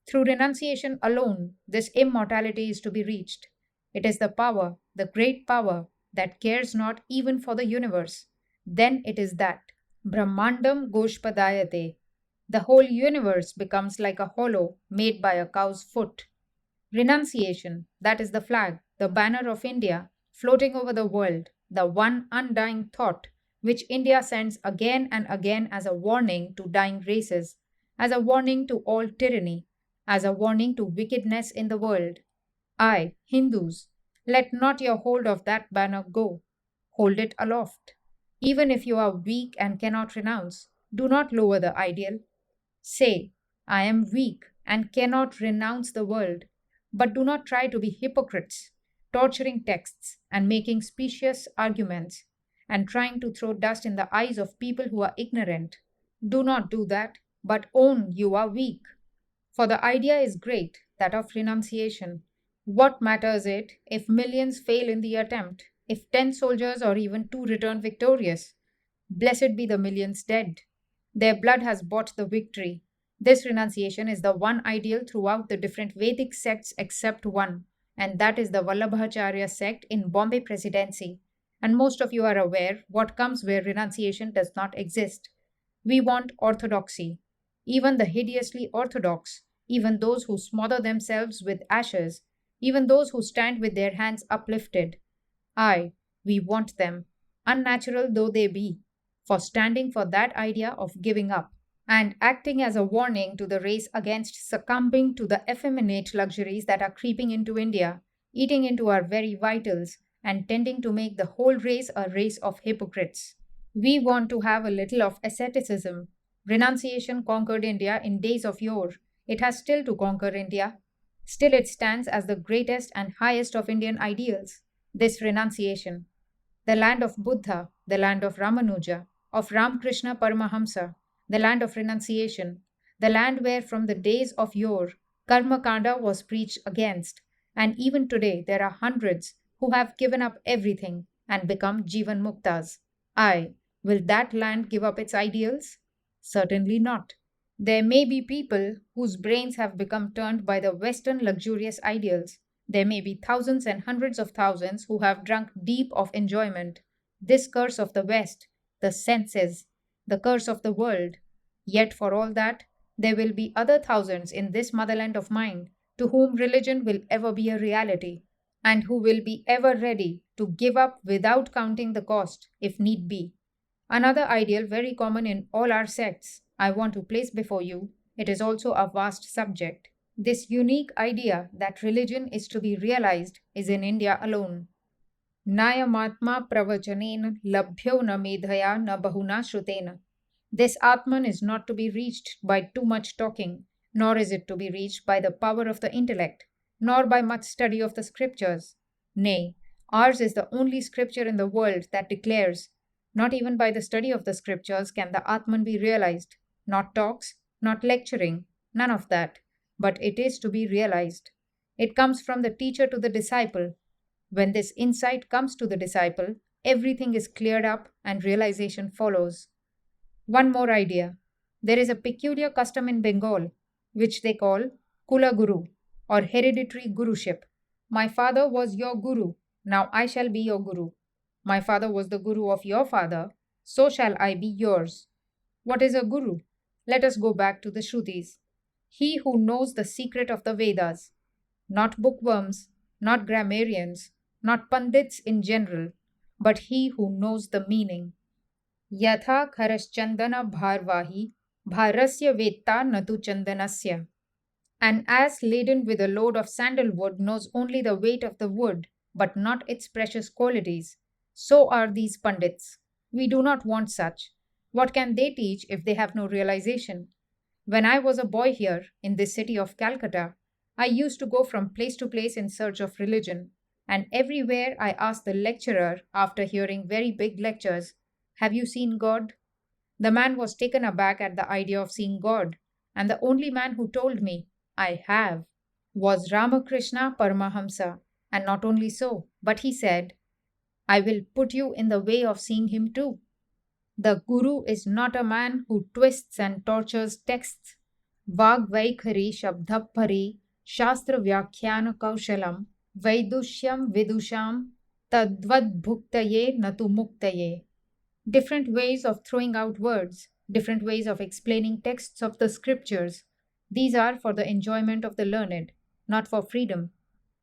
Through renunciation alone, this immortality is to be reached. It is the power, the great power, that cares not even for the universe. Then it is that Brahmandam Goshpadayate. The whole universe becomes like a hollow made by a cow's foot. Renunciation, that is the flag, the banner of India, floating over the world, the one undying thought which India sends again and again as a warning to dying races, as a warning to all tyranny, as a warning to wickedness in the world. I, Hindus, let not your hold of that banner go. Hold it aloft. Even if you are weak and cannot renounce, do not lower the ideal. Say, I am weak and cannot renounce the world, but do not try to be hypocrites, torturing texts and making specious arguments and trying to throw dust in the eyes of people who are ignorant. Do not do that, but own you are weak. For the idea is great, that of renunciation. What matters it if millions fail in the attempt, if 10 soldiers or even 2 return victorious? Blessed be the millions dead. Their blood has bought the victory. This renunciation is the one ideal throughout the different Vedic sects except one, and that is the Vallabhacharya sect in Bombay Presidency. And most of you are aware what comes where renunciation does not exist. We want orthodoxy. Even the hideously orthodox, even those who smother themselves with ashes, even those who stand with their hands uplifted. Aye, we want them, unnatural though they be, for standing for that idea of giving up and acting as a warning to the race against succumbing to the effeminate luxuries that are creeping into India, eating into our very vitals, and tending to make the whole race a race of hypocrites. We want to have a little of asceticism. Renunciation conquered India in days of yore. It has still to conquer India. Still, it stands as the greatest and highest of Indian ideals. This renunciation. The land of Buddha, the land of Ramanuja, of Ramakrishna Paramahamsa, the land of renunciation, the land where from the days of yore Karma Kanda was preached against, and even today there are hundreds who have given up everything and become Jivan Muktas. Aye, will that land give up its ideals? Certainly not. There may be people whose brains have become turned by the Western luxurious ideals. There may be thousands and hundreds of thousands who have drunk deep of enjoyment. This curse of the West, the senses, the curse of the world. Yet for all that, there will be other thousands in this motherland of mine to whom religion will ever be a reality, and who will be ever ready to give up without counting the cost, if need be. Another ideal very common in all our sects, I want to place before you. It is also a vast subject. This unique idea that religion is to be realized is in India alone. Nayamatma pravachanena labhyo na medhaya na bahuna shrutena. This Atman is not to be reached by too much talking, nor is it to be reached by the power of the intellect, nor by much study of the scriptures. Nay, ours is the only scripture in the world that declares, not even by the study of the scriptures can the Atman be realized, not talks, not lecturing, none of that, but it is to be realized. It comes from the teacher to the disciple. When this insight comes to the disciple, everything is cleared up and realization follows. One more idea. There is a peculiar custom in Bengal which they call Kula Guru or hereditary guruship. My father was your guru, now I shall be your guru. My father was the guru of your father, so shall I be yours. What is a guru? Let us go back to the Shrutis. He who knows the secret of the Vedas, not bookworms, not grammarians, not pandits in general, but he who knows the meaning. यथा खरश्चन्दन भारवाही भारस्य वेत्ता न तु चन्दनस्य. An ass laden with a load of sandalwood knows only the weight of the wood, but not its precious qualities. So are these pandits. We do not want such. What can they teach if they have no realization? When I was a boy here, in this city of Calcutta, I used to go from place to place in search of religion, and everywhere I asked the lecturer, after hearing very big lectures, have you seen God? The man was taken aback at the idea of seeing God, and the only man who told me, I have, was Ramakrishna Paramahamsa. And not only so, but he said, I will put you in the way of seeing him too. The Guru is not a man who twists and tortures texts. Vagvaikhari Shabdhapari Shastra Vyakhyana Kaushalam Vaidushyam Vidusham Tadvad Bhuktaye Natu Muktaye. Different ways of throwing out words, different ways of explaining texts of the scriptures. These are for the enjoyment of the learned, not for freedom.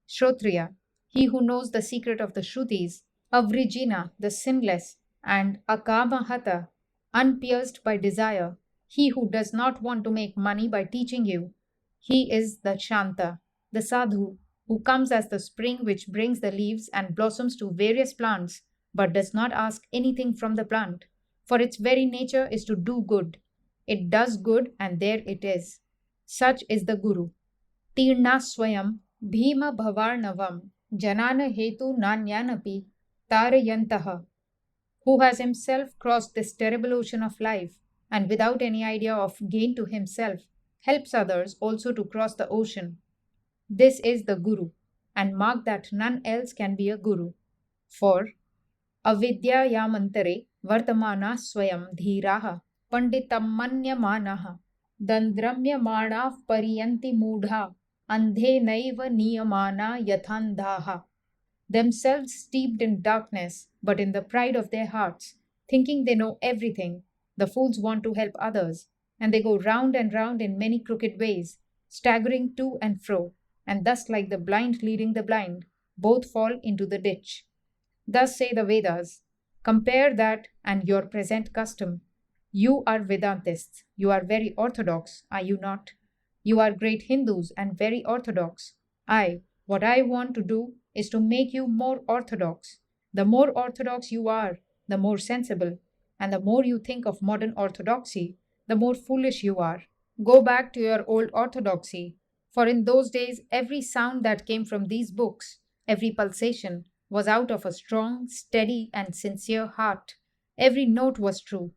Shrotriya, he who knows the secret of the Shrutis, Avrijina, the sinless, and Akamahata, unpierced by desire, he who does not want to make money by teaching you. He is the Shanta, the Sadhu, who comes as the spring which brings the leaves and blossoms to various plants, but does not ask anything from the plant, for its very nature is to do good. It does good, and there it is. Such is the Guru. Tirna Swayam Bhima Bhavarnavam Janana Hetu Nanyanapi Tarayantaha, who has himself crossed this terrible ocean of life, and without any idea of gain to himself, helps others also to cross the ocean. This is the Guru, and mark that none else can be a Guru. For avidyayamantare vartamana swayam dhiraha panditam manyamanaha dandramyamana pariyanti mudha andhe naiva niyamana yathandhaha. Themselves steeped in darkness, but in the pride of their hearts, thinking they know everything, the fools want to help others, and they go round and round in many crooked ways, staggering to and fro, and thus, like the blind leading the blind, both fall into the ditch. Thus say the Vedas. Compare that and your present custom. You are Vedantists. You are very orthodox, are you not? You are great Hindus and very orthodox. What I want to do is to make you more orthodox. The more orthodox you are, the more sensible, and the more you think of modern orthodoxy, the more foolish you are. Go back to your old orthodoxy, for in those days every sound that came from these books, every pulsation, was out of a strong, steady, and sincere heart. Every note was true.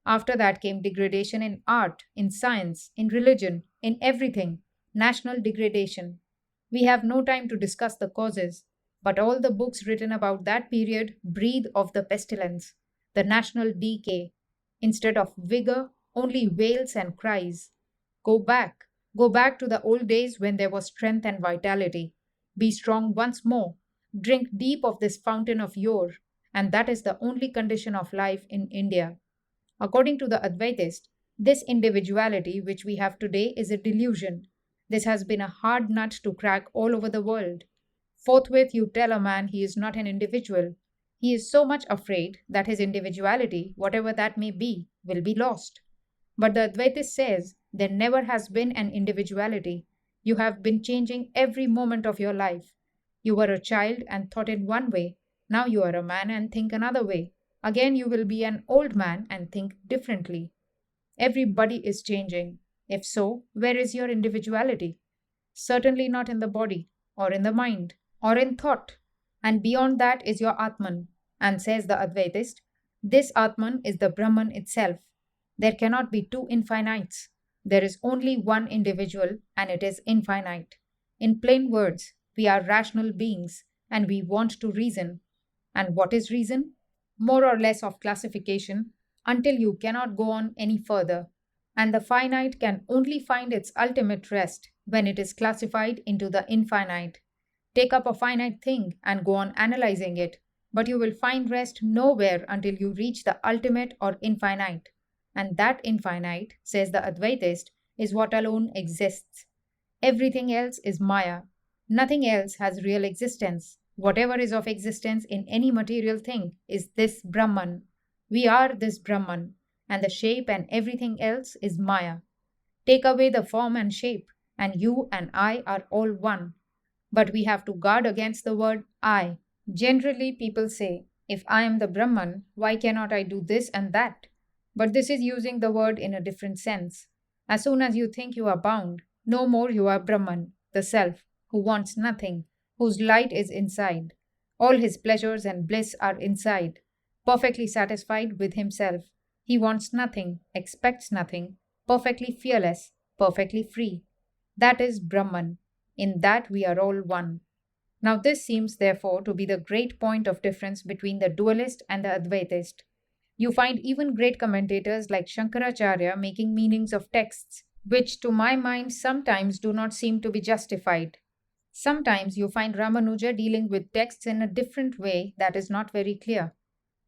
After that came degradation in art, in science, in religion, in everything, national degradation. We have no time to discuss the causes, but all the books written about that period breathe of the pestilence, the national decay. Instead of vigor, only wails and cries. Go back to the old days when there was strength and vitality. Be strong once more. Drink deep of this fountain of yore, and that is the only condition of life in India. According to the Advaitist, this individuality which we have today is a delusion. This has been a hard nut to crack all over the world. Forthwith, you tell a man he is not an individual. He is so much afraid that his individuality, whatever that may be, will be lost. But the Advaitist says there never has been an individuality. You have been changing every moment of your life. You were a child and thought in one way. Now you are a man and think another way. Again, you will be an old man and think differently. Everybody is changing. If so, where is your individuality? Certainly not in the body, or in the mind, or in thought. And beyond that is your Atman. And says the Advaitist, this Atman is the Brahman itself. There cannot be two infinites. There is only one individual, and it is infinite. In plain words, we are rational beings, and we want to reason. And what is reason? More or less of classification until you cannot go on any further. And the finite can only find its ultimate rest when it is classified into the infinite. Take up a finite thing and go on analyzing it, but you will find rest nowhere until you reach the ultimate or infinite. And that infinite, says the Advaitist, is what alone exists. Everything else is Maya. Nothing else has real existence. Whatever is of existence in any material thing is this Brahman. We are this Brahman, and the shape and everything else is Maya. Take away the form and shape, and you and I are all one. But we have to guard against the word I. Generally, people say, if I am the Brahman, why cannot I do this and that? But this is using the word in a different sense. As soon as you think you are bound, no more you are Brahman, the self, who wants nothing, whose light is inside. All his pleasures and bliss are inside, perfectly satisfied with himself. He wants nothing, expects nothing, perfectly fearless, perfectly free. That is Brahman. In that we are all one. Now, this seems therefore to be the great point of difference between the dualist and the Advaitist. You find even great commentators like Shankaracharya making meanings of texts, which to my mind sometimes do not seem to be justified. Sometimes you find Ramanuja dealing with texts in a different way that is not very clear.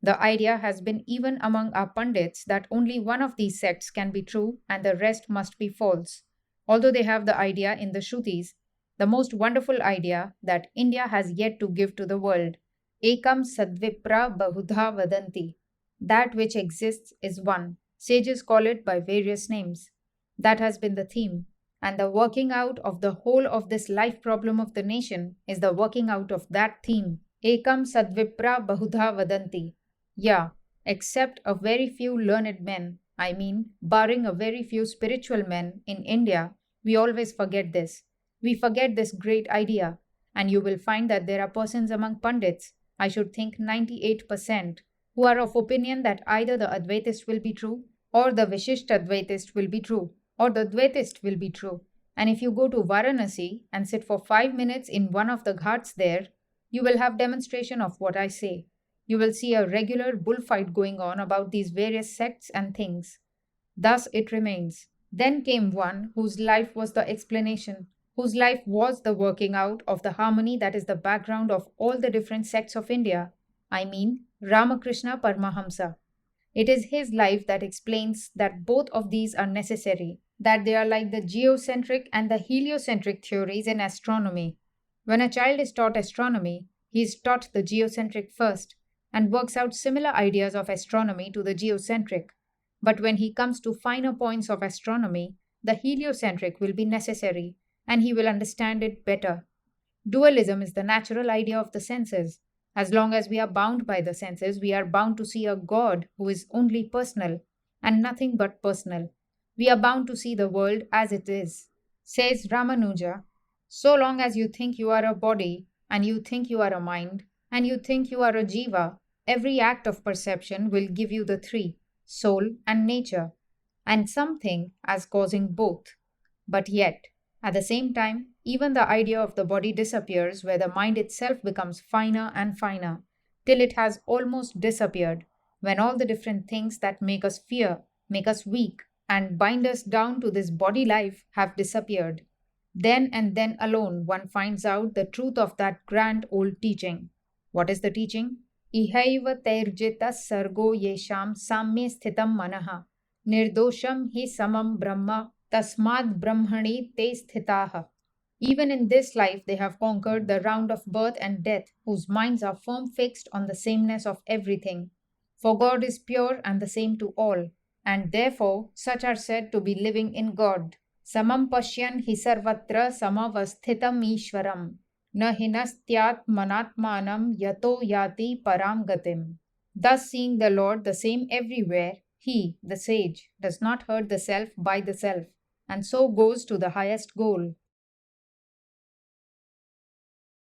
The idea has been even among our pundits that only one of these sects can be true and the rest must be false, although they have the idea in the Shrutis, the most wonderful idea that India has yet to give to the world. Ekam sadvipra bahudha vadanti. That which exists is one. Sages call it by various names. That has been the theme. And the working out of the whole of this life problem of the nation is the working out of that theme. Ekam sadvipra bahudha vadanti. Yeah, except a very few learned men, I mean, barring a very few spiritual men in India, we always forget this. We forget this great idea, and you will find that there are persons among pundits, I should think 98%, who are of opinion that either the Advaitist will be true, or the Vishisht Advaitist will be true, or the Dvaitist will be true. And if you go to Varanasi and sit for 5 minutes in one of the ghats there, you will have demonstration of what I say. You will see a regular bullfight going on about these various sects and things. Thus it remains. Then came one whose life was the explanation, whose life was the working out of the harmony that is the background of all the different sects of India. I mean, Ramakrishna Paramahamsa. It is his life that explains that both of these are necessary, that they are like the geocentric and the heliocentric theories in astronomy. When a child is taught astronomy, he is taught the geocentric first and works out similar ideas of astronomy to the geocentric. But when he comes to finer points of astronomy, the heliocentric will be necessary and he will understand it better. Dualism is the natural idea of the senses. As long as we are bound by the senses, we are bound to see a God who is only personal and nothing but personal. We are bound to see the world as it is. Says Ramanuja, so long as you think you are a body, and you think you are a mind, and you think you are a jiva, every act of perception will give you the three, soul and nature, and something as causing both. But yet, at the same time, even the idea of the body disappears where the mind itself becomes finer and finer, till it has almost disappeared, when all the different things that make us fear, make us weak, and bind us down to this body life have disappeared. Then and then alone one finds out the truth of that grand old teaching. What is the teaching? Ihaiva terjita sargo yesham samye sthitam manaha nirdosham hi samam brahma tasmad brahmani te sthitaha. Even in this life they have conquered the round of birth and death, whose minds are firm fixed on the sameness of everything. For God is pure and the same to all, and therefore such are said to be living in God. Samam pashyan hi sarvatra samavasthitam ishwaram na hinastyat manatmanam yato yati param gatim. Thus seeing the Lord the same everywhere, he, the sage, does not hurt the self by the self, and so goes to the highest goal.